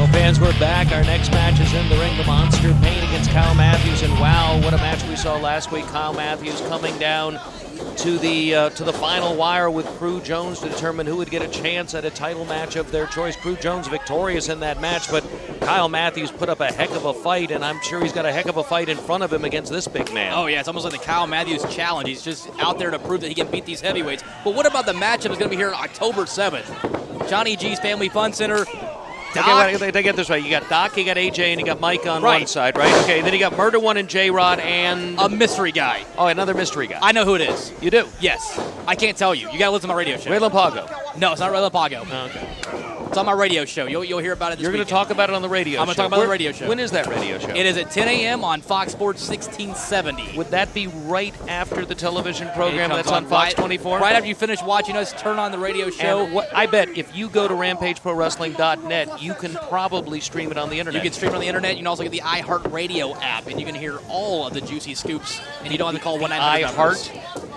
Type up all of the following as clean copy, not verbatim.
Well, fans, we're back. Our next match is in the ring. The Monster Pain against Kyle Matthews. And wow, what a match we saw last week. Kyle Matthews coming down to the final wire with Crew Jones to determine who would get a chance at a title match of their choice. Crew Jones victorious in that match, but Kyle Matthews put up a heck of a fight, and I'm sure he's got a heck of a fight in front of him against this big man. Oh, yeah, it's almost like the Kyle Matthews challenge. He's just out there to prove that he can beat these heavyweights. But what about the matchup that's going to be here on October 7th? Johnny G's Family Fun Center. Okay, they get this right. You got Doc, you got AJ, and you got Mike on one side, right? Okay, then you got Murder One and J-Rod and... a mystery guy. Oh, another mystery guy. I know who it is. You do? Yes. I can't tell you. You got to listen to my radio show. Ray Lampago. No, it's not Ray Lampago. Oh, okay. It's on my radio show. You'll hear about it this You're going to weekend. talk about it on the radio show. I'm going to talk about the radio show. When is that radio show? It is at 10 a.m. on Fox Sports 1670. Would that be right after the television program that's on Fox 24? Right after you finish watching us, turn on the radio show. And I bet if you go to RampageProWrestling.net, you can probably stream it on the internet. You can stream it on the internet. You can also get the iHeartRadio app, and you can hear all of the juicy scoops, and you don't have to call 1-900.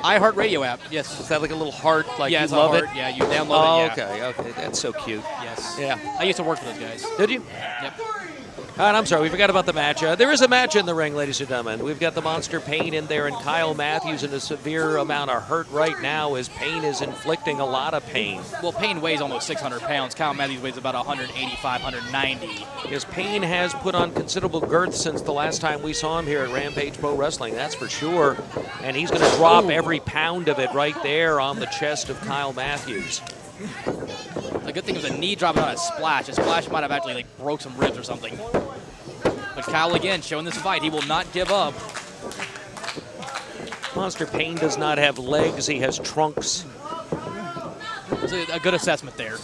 iHeartRadio app, yes. Is that like a little heart, like yeah, you love it? Yeah, you download it, yeah. Okay, that's so cute. Yes. Yeah. I used to work for those guys. Did you? Yep. And I'm sorry, we forgot about the match. There is a match in the ring, ladies and gentlemen. We've got the Monster Pain in there, and Kyle Matthews in a severe amount of hurt right now as Pain is inflicting a lot of pain. Well, Pain weighs almost 600 pounds. Kyle Matthews weighs about 185, 190. Because Pain has put on considerable girth since the last time we saw him here at Rampage Pro Wrestling, that's for sure. And he's going to drop every pound of it right there on the chest of Kyle Matthews. The good thing was a knee drop, not a splash. A splash might have actually broke some ribs or something. But Kyle again showing this fight. He will not give up. Monster Pain does not have legs. He has trunks. It's a good assessment there.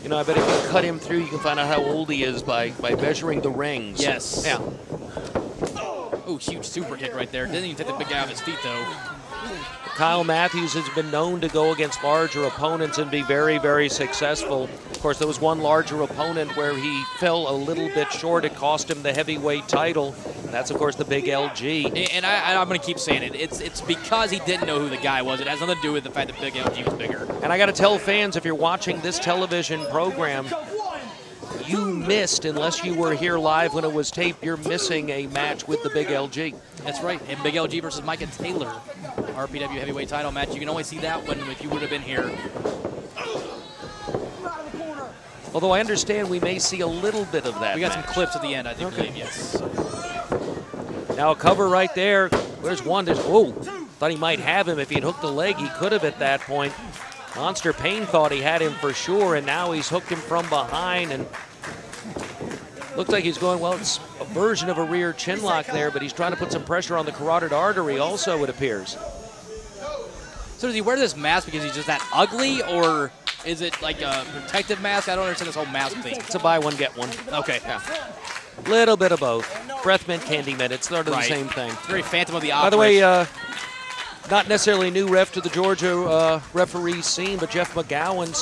You know, I bet if you cut him through, you can find out how old he is by measuring the rings. Yes. Yeah. Oh, huge super kick right there. Didn't even take the big guy off his feet, though. Kyle Matthews has been known to go against larger opponents and be very, very successful. Of course, there was one larger opponent where he fell a little bit short. It cost him the heavyweight title. That's, of course, the big LG. And I'm going to keep saying it. It's because he didn't know who the guy was. It has nothing to do with the fact that big LG was bigger. And I got to tell fans, if you're watching this television program, you missed, unless you were here live when it was taped, you're missing a match with the big LG. That's right. And big LG versus Micah Taylor, RPW heavyweight title match. You can only see that one if you would have been here. Although I understand we may see a little bit of that. We got match. some clips at the end, I think, believe, yes. Now a cover right there. There's one. Whoa. Thought he might have him. If he'd hooked the leg, he could have at that point. Monster Pain thought he had him for sure, and now he's hooked him from behind, and looks like he's going, well, it's a version of a rear chin lock there, but he's trying to put some pressure on the carotid artery also, it appears. So does he wear this mask because he's just that ugly, or is it like a protective mask? I don't understand this whole mask thing. It's a buy one, get one. Okay. Yeah. Little bit of both. Breath mint, candy mint. It's sort of the same thing. It's very Phantom of the Opera. By the way, not necessarily new ref to the Georgia referee scene, but Jeff McGowen,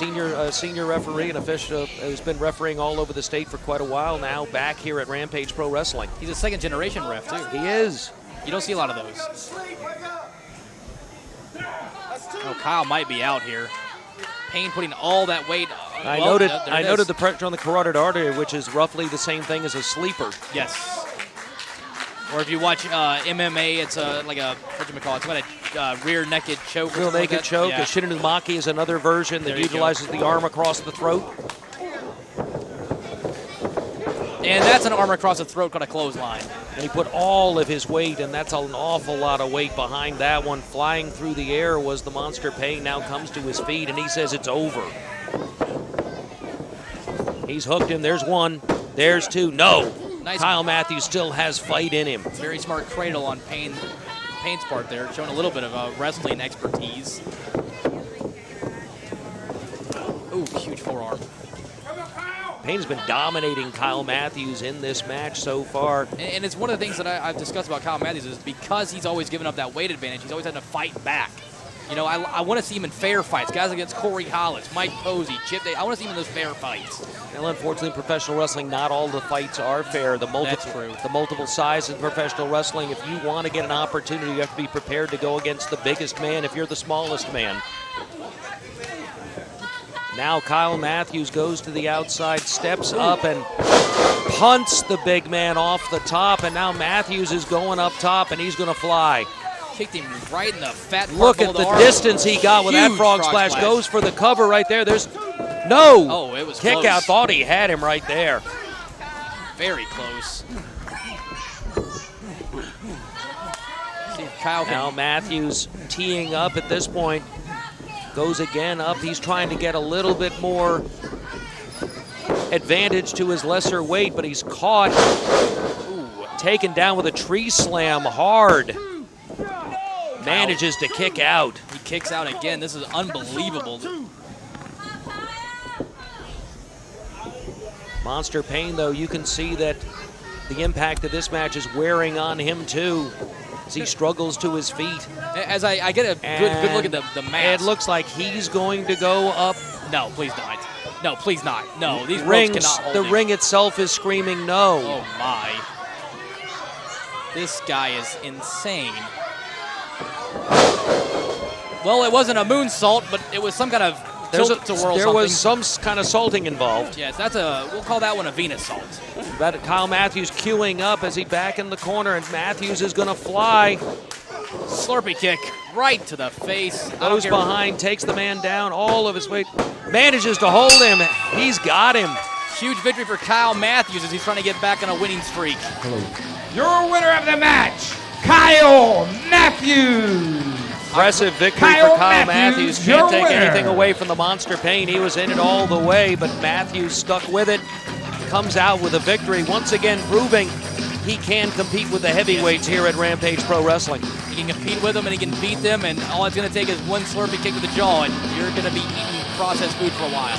senior referee and official, has been refereeing all over the state for quite a while now, back here at Rampage Pro Wrestling. He's a second-generation ref, too. He is. You don't see a lot of those. Oh, Kyle might be out here. Pain putting all that weight. I noted the pressure on the carotid artery, which is roughly the same thing as a sleeper. Yes. Or if you watch MMA, it's like a, what it's like a rear naked choke. Real naked like choke. Yeah. A Shinunumaki is another version that utilizes the arm across the throat. And that's an arm across the throat called a clothesline. And he put all of his weight, and that's an awful lot of weight behind that one. Flying through the air was the Monster Pain. Now comes to his feet, and he says it's over. He's hooked him. There's one. There's two. No. Nice. Kyle Matthews still has fight in him. Very smart cradle on Pain's part there, showing a little bit of wrestling expertise. Ooh, huge forearm. Pain's been dominating Kyle Matthews in this match so far. And it's one of the things that I've discussed about Kyle Matthews is because he's always given up that weight advantage, he's always had to fight back. You know, I want to see him in fair fights. Guys against Corey Hollis, Mike Posey, Chip Day. I want to see him in those fair fights. Well, unfortunately, in professional wrestling, not all the fights are fair. That's true. The multiple sizes in professional wrestling, if you want to get an opportunity, you have to be prepared to go against the biggest man if you're the smallest man. Now Kyle Matthews goes to the outside, steps up, and punts the big man off the top. And now Matthews is going up top, and he's going to fly. Kicked him right in the fat part. Look at the distance he got with that frog splash. Goes for the cover right there. There's no. Oh, it was kick close. out. Thought he had him right there. Very close. See if Kyle can. Now Matthews teeing up at this point. Goes again up. He's trying to get a little bit more advantage to his lesser weight, but he's caught. Ooh, taken down with a tree slam hard. Manages to kick out. He kicks out again. This is unbelievable. Monster Pain, though, you can see that the impact of this match is wearing on him, too, as he struggles to his feet. As I get a good look at the mask. It looks like he's going to go up. No, please not. No, please not. No, these rings. ropes cannot hold The him. ring itself is screaming no. Oh, my. This guy is insane. Well, it wasn't a moonsault, but it was some kind of tilt-to-whirl. There was some kind of salting involved. Yes, we'll call that one a Venus salt. But Kyle Matthews queuing up as he back in the corner, and Matthews is going to fly. Slurpee kick right to the face. Goes behind, takes the man down, all of his weight. Manages to hold him. He's got him. Huge victory for Kyle Matthews as he's trying to get back on a winning streak. Your winner of the match, Kyle Matthews. Impressive victory for Kyle Matthews. Can't take anything away from the Monster Pain. He was in it all the way, but Matthews stuck with it. Comes out with a victory, once again proving he can compete with the heavyweights here at Rampage Pro Wrestling. He can compete with them and he can beat them, and all it's going to take is one Slurpee kick to the jaw, and you're going to be eating processed food for a while.